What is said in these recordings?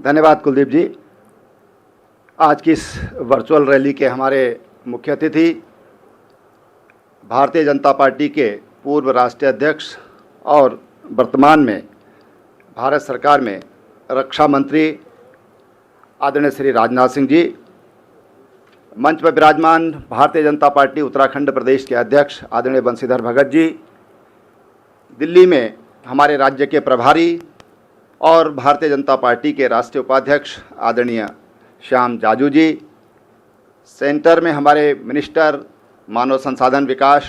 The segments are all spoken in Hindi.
धन्यवाद कुलदीप जी। आज की इस वर्चुअल रैली के हमारे मुख्य अतिथि भारतीय जनता पार्टी के पूर्व राष्ट्रीय अध्यक्ष और वर्तमान में भारत सरकार में रक्षा मंत्री आदरणीय श्री राजनाथ सिंह जी, मंच पर विराजमान भारतीय जनता पार्टी उत्तराखंड प्रदेश के अध्यक्ष आदरणीय बंशीधर भगत जी, दिल्ली में हमारे राज्य के प्रभारी और भारतीय जनता पार्टी के राष्ट्रीय उपाध्यक्ष आदरणीय श्याम जाजू जी, सेंटर में हमारे मिनिस्टर मानव संसाधन विकास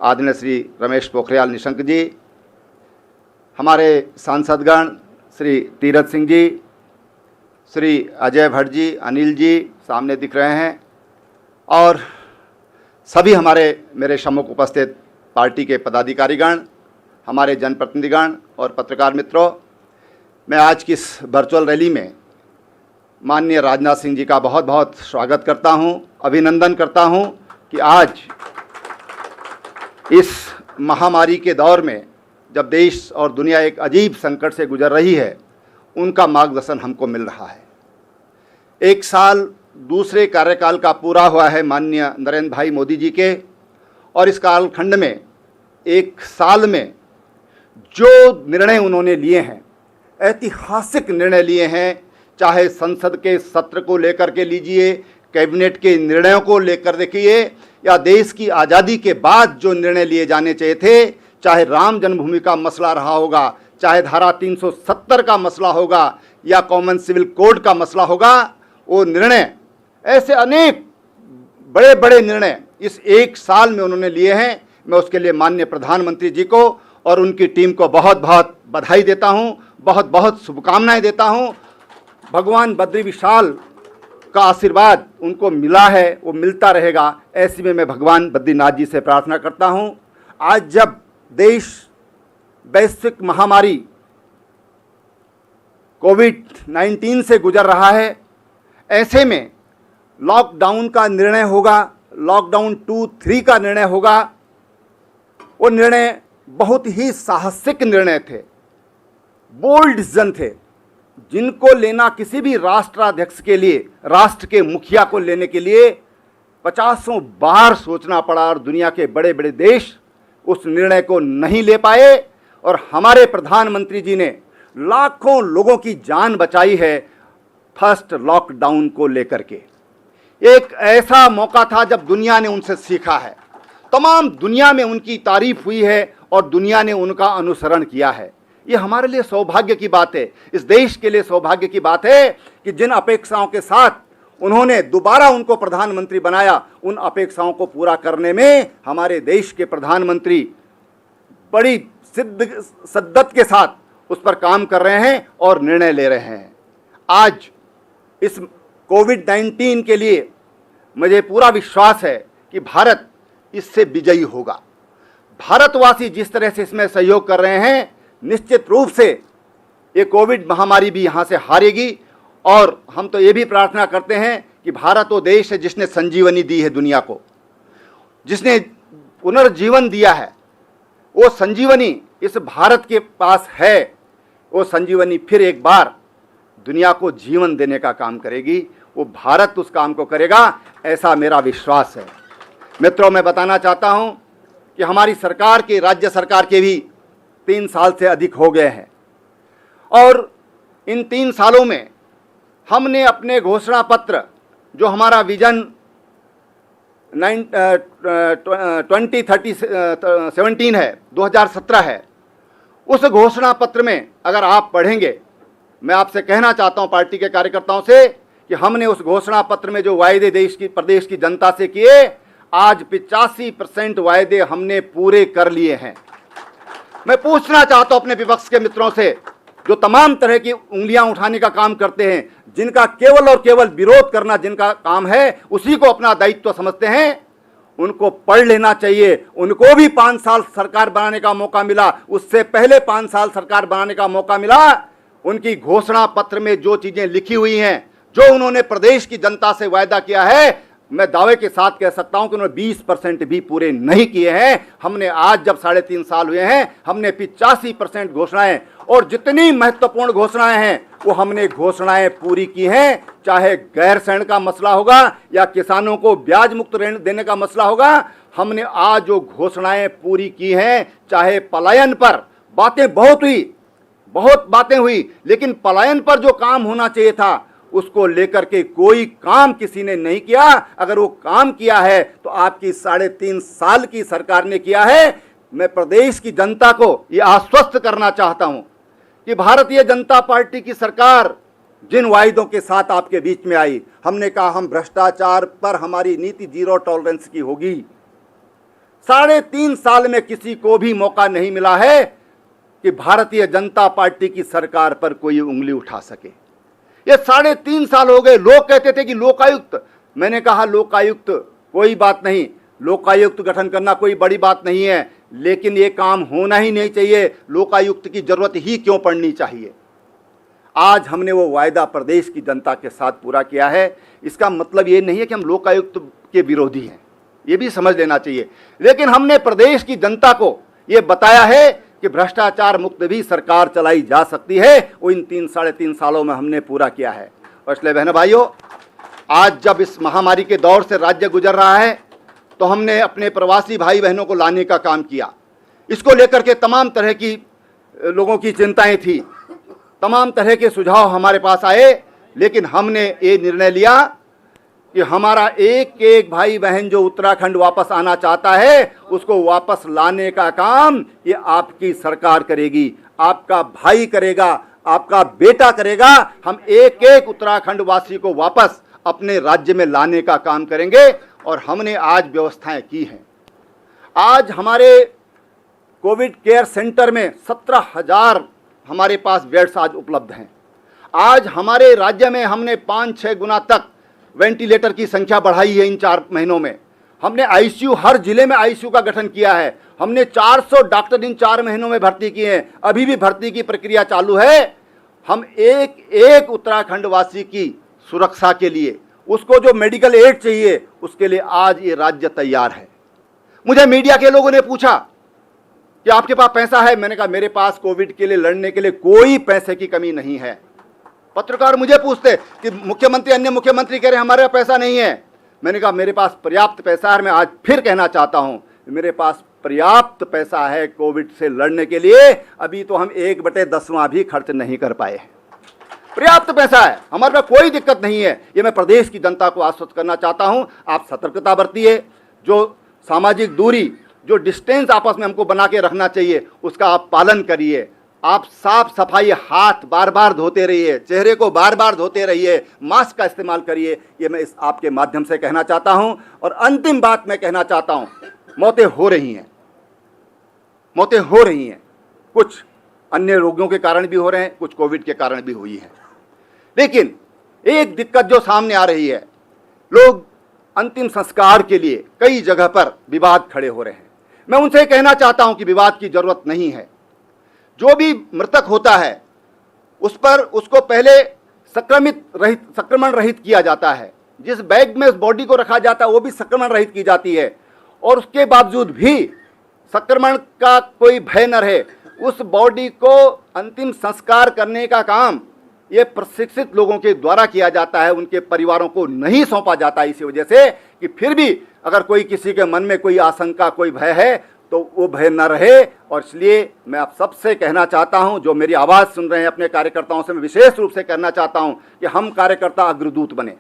आदरणीय श्री रमेश पोखरियाल निशंक जी, हमारे सांसदगण श्री तीरथ सिंह जी, श्री अजय भट्ट जी, अनिल जी सामने दिख रहे हैं, और सभी हमारे मेरे सम्मुख उपस्थित पार्टी के पदाधिकारीगण, हमारे जनप्रतिनिधिगण और पत्रकार मित्रों, मैं आज की इस वर्चुअल रैली में माननीय राजनाथ सिंह जी का बहुत बहुत स्वागत करता हूं, अभिनंदन करता हूं कि आज इस महामारी के दौर में जब देश और दुनिया एक अजीब संकट से गुजर रही है, उनका मार्गदर्शन हमको मिल रहा है। एक साल दूसरे कार्यकाल का पूरा हुआ है माननीय नरेंद्र भाई मोदी जी के, और इस कालखंड में एक साल में जो निर्णय उन्होंने लिए हैं, ऐतिहासिक निर्णय लिए हैं, चाहे संसद के सत्र को लेकर के लीजिए, कैबिनेट के निर्णयों को लेकर देखिए, या देश की आज़ादी के बाद जो निर्णय लिए जाने चाहिए थे, चाहे राम जन्मभूमि का मसला रहा होगा, चाहे धारा 370 का मसला होगा, या कॉमन सिविल कोड का मसला होगा, वो निर्णय, ऐसे अनेक बड़े बड़े निर्णय इस एक साल में उन्होंने लिए हैं। मैं उसके लिए माननीय प्रधानमंत्री जी को और उनकी टीम को बहुत बहुत बधाई देता हूं, बहुत बहुत शुभकामनाएं देता हूं। भगवान बद्री विशाल का आशीर्वाद उनको मिला है, वो मिलता रहेगा, ऐसी में मैं भगवान बद्रीनाथ जी से प्रार्थना करता हूं। आज जब देश वैश्विक महामारी कोविड-19 से गुजर रहा है, ऐसे में लॉकडाउन का निर्णय होगा, लॉकडाउन 2-3 का निर्णय होगा। वो निर्णय बहुत ही साहसिक निर्णय थे, बोल्ड डिसीजन थे, जिनको लेना किसी भी राष्ट्राध्यक्ष के लिए, राष्ट्र के मुखिया को लेने के लिए 50 बार सोचना पड़ा, और दुनिया के बड़े बड़े देश उस निर्णय को नहीं ले पाए, और हमारे प्रधानमंत्री जी ने लाखों लोगों की जान बचाई है फर्स्ट लॉकडाउन को लेकर के। एक ऐसा मौका था जब दुनिया ने उनसे सीखा है, तमाम दुनिया में उनकी तारीफ हुई है और दुनिया ने उनका अनुसरण किया है। ये हमारे लिए सौभाग्य की बात है, इस देश के लिए सौभाग्य की बात है कि जिन अपेक्षाओं के साथ उन्होंने दोबारा उनको प्रधानमंत्री बनाया, उन अपेक्षाओं को पूरा करने में हमारे देश के प्रधानमंत्री बड़ी शिद्दत के साथ उस पर काम कर रहे हैं और निर्णय ले रहे हैं। आज इस कोविड-19 के लिए मुझे पूरा विश्वास है कि भारत इससे विजयी होगा। भारतवासी जिस तरह से इसमें सहयोग कर रहे हैं, निश्चित रूप से ये कोविड महामारी भी यहाँ से हारेगी। और हम तो ये भी प्रार्थना करते हैं कि भारत वो देश है जिसने संजीवनी दी है दुनिया को, जिसने पुनर्जीवन दिया है, वो संजीवनी इस भारत के पास है। वो संजीवनी फिर एक बार दुनिया को जीवन देने का काम करेगी, वो भारत उस काम को करेगा, ऐसा मेरा विश्वास है। मित्रों, मैं बताना चाहता हूं कि हमारी सरकार के, राज्य सरकार के भी 3 साल से अधिक हो गए हैं, और इन 3 सालों में हमने अपने घोषणा पत्र, जो हमारा विजन 2017 है, 2017 है, उस घोषणा पत्र में अगर आप पढ़ेंगे, मैं आपसे कहना चाहता हूं पार्टी के कार्यकर्ताओं से कि हमने उस घोषणा पत्र में जो वायदे प्रदेश की जनता से किए, आज 85% वायदे हमने पूरे कर लिए हैं। मैं पूछना चाहता हूं अपने विपक्ष के मित्रों से, जो तमाम तरह की उंगलियां उठाने का काम करते हैं, जिनका केवल और केवल विरोध करना जिनका काम है, उसी को अपना दायित्व समझते हैं, उनको पढ़ लेना चाहिए। उनको भी 5 साल सरकार बनाने का मौका मिला, उससे पहले 5 साल सरकार बनाने का मौका मिला। उनकी घोषणा पत्र में जो चीजें लिखी हुई हैं, जो उन्होंने प्रदेश की जनता से वायदा किया है, मैं दावे के साथ कह सकता हूं कि उन्होंने 20% भी पूरे नहीं किए हैं। हमने आज जब 3.5 साल हुए हैं, हमने 85% घोषणाएं, और जितनी महत्वपूर्ण घोषणाएं हैं वो हमने घोषणाएं पूरी की हैं। चाहे गैर ऋण का मसला होगा या किसानों को ब्याज मुक्त ऋण देने का मसला होगा, हमने आज जो घोषणाएं पूरी की हैं। चाहे पलायन पर बातें बहुत बातें हुई, लेकिन पलायन पर जो काम होना चाहिए था उसको लेकर के कोई काम किसी ने नहीं किया। अगर वो काम किया है तो आपकी 3.5 साल की सरकार ने किया है। मैं प्रदेश की जनता को ये आश्वस्त करना चाहता हूं कि भारतीय जनता पार्टी की सरकार जिन वायदों के साथ आपके बीच में आई, हमने कहा हम भ्रष्टाचार पर हमारी नीति 0 टॉलरेंस की होगी। 3.5 साल में किसी को भी मौका नहीं मिला है कि भारतीय जनता पार्टी की सरकार पर कोई उंगली उठा सके। ये 3.5 साल हो गए। लोग कहते थे कि लोकायुक्त, मैंने कहा लोकायुक्त कोई बात नहीं, लोकायुक्त गठन करना कोई बड़ी बात नहीं है, लेकिन ये काम होना ही नहीं चाहिए। लोकायुक्त की जरूरत ही क्यों पड़नी चाहिए। आज हमने वो वायदा प्रदेश की जनता के साथ पूरा किया है। इसका मतलब ये नहीं है कि हम लोकायुक्त के विरोधी हैं, ये भी समझ लेना चाहिए, लेकिन हमने प्रदेश की जनता को ये बताया है कि भ्रष्टाचार मुक्त भी सरकार चलाई जा सकती है। वो इन 3-3.5 सालों में हमने पूरा किया है। और इसलिए बहनों भाइयों, आज जब इस महामारी के दौर से राज्य गुजर रहा है तो हमने अपने प्रवासी भाई बहनों को लाने का काम किया। इसको लेकर के तमाम तरह की लोगों की चिंताएं थी, तमाम तरह के सुझाव हमारे पास आए, लेकिन हमने ये निर्णय लिया कि हमारा एक भाई बहन जो उत्तराखंड वापस आना चाहता है उसको वापस लाने का काम ये आपकी सरकार करेगी, आपका भाई करेगा, आपका बेटा करेगा। हम एक उत्तराखंड वासी को वापस अपने राज्य में लाने का काम करेंगे और हमने आज व्यवस्थाएं की हैं। आज हमारे कोविड केयर सेंटर में 17,000 हमारे पास बेड्स आज उपलब्ध हैं। आज हमारे राज्य में हमने 5-6 गुना तक वेंटिलेटर की संख्या बढ़ाई है। इन 4 महीनों में हमने आईसीयू, हर जिले में आईसीयू का गठन किया है। हमने 400 डॉक्टर इन 4 महीनों में भर्ती किए हैं। अभी भी भर्ती की प्रक्रिया चालू है। हम एक उत्तराखंड वासी की सुरक्षा के लिए, उसको जो मेडिकल एड चाहिए उसके लिए आज ये राज्य तैयार है। मुझे मीडिया के लोगों ने पूछा कि आपके पास पैसा है, मैंने कहा मेरे पास कोविड के लिए लड़ने के लिए कोई पैसे की कमी नहीं है। पत्रकार मुझे पूछते कि मुख्यमंत्री, अन्य मुख्यमंत्री कह रहे हैं हमारे पास पैसा नहीं है। मैंने कहा मेरे पास पर्याप्त पैसा है। मैं आज फिर कहना चाहता हूं मेरे पास पर्याप्त पैसा है कोविड से लड़ने के लिए। अभी तो हम 1/10वां भी खर्च नहीं कर पाए। पर्याप्त पैसा है, हमारे पास कोई दिक्कत नहीं है। ये मैं प्रदेश की जनता को आश्वस्त करना चाहता हूं। आप सतर्कता बरतिए, जो सामाजिक दूरी, जो डिस्टेंस आपस में हमको बना के रखना चाहिए उसका आप पालन करिए। आप साफ सफाई, हाथ बार बार धोते रहिए, चेहरे को बार बार धोते रहिए, मास्क का इस्तेमाल करिए। ये मैं इस आपके माध्यम से कहना चाहता हूं। और अंतिम बात मैं कहना चाहता हूं, मौतें हो रही हैं। कुछ अन्य रोगों के कारण भी हो रहे हैं, कुछ कोविड के कारण भी हुई है। लेकिन एक दिक्कत जो सामने आ रही है, लोग अंतिम संस्कार के लिए कई जगह पर विवाद खड़े हो रहे हैं। मैं उनसे कहना चाहता हूं कि विवाद की जरूरत नहीं है। जो भी मृतक होता है उस पर, उसको पहले संक्रमण रहित किया जाता है। जिस बैग में उस बॉडी को रखा जाता है वो भी संक्रमण रहित की जाती है। और उसके बावजूद भी संक्रमण का कोई भय न रहे, उस बॉडी को अंतिम संस्कार करने का काम ये प्रशिक्षित लोगों के द्वारा किया जाता है, उनके परिवारों को नहीं सौंपा जाता। इसी वजह से कि फिर भी अगर कोई किसी के मन में कोई आशंका, कोई भय है तो वो भय न रहे। और इसलिए मैं आप सबसे कहना चाहता हूं, जो मेरी आवाज़ सुन रहे हैं, अपने कार्यकर्ताओं से मैं विशेष रूप से कहना चाहता हूं कि हम कार्यकर्ता अग्रदूत बने।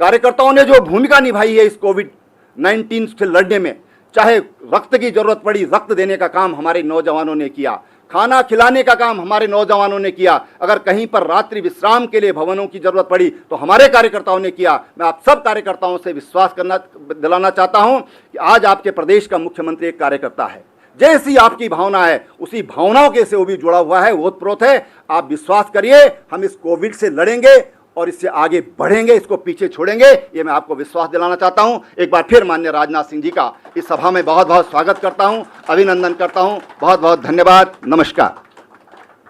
कार्यकर्ताओं ने जो भूमिका निभाई है इस कोविड-19 से लड़ने में, चाहे रक्त की जरूरत पड़ी, रक्त देने का काम हमारे नौजवानों ने किया, खाना खिलाने का काम हमारे नौजवानों ने किया, अगर कहीं पर रात्रि विश्राम के लिए भवनों की जरूरत पड़ी तो हमारे कार्यकर्ताओं ने किया। मैं आप सब कार्यकर्ताओं से विश्वास दिलाना चाहता हूं कि आज आपके प्रदेश का मुख्यमंत्री एक कार्यकर्ता है। जैसी आपकी भावना है उसी भावनाओं के से वो भी जुड़ा हुआ है, ओतप्रोत है। आप विश्वास करिए, हम इस कोविड से लड़ेंगे और इससे आगे बढ़ेंगे, इसको पीछे छोड़ेंगे, ये मैं आपको विश्वास दिलाना चाहता हूं। एक बार फिर माननीय राजनाथ सिंह जी का इस सभा में बहुत बहुत स्वागत करता हूं, अभिनंदन करता हूं। बहुत बहुत धन्यवाद। नमस्कार।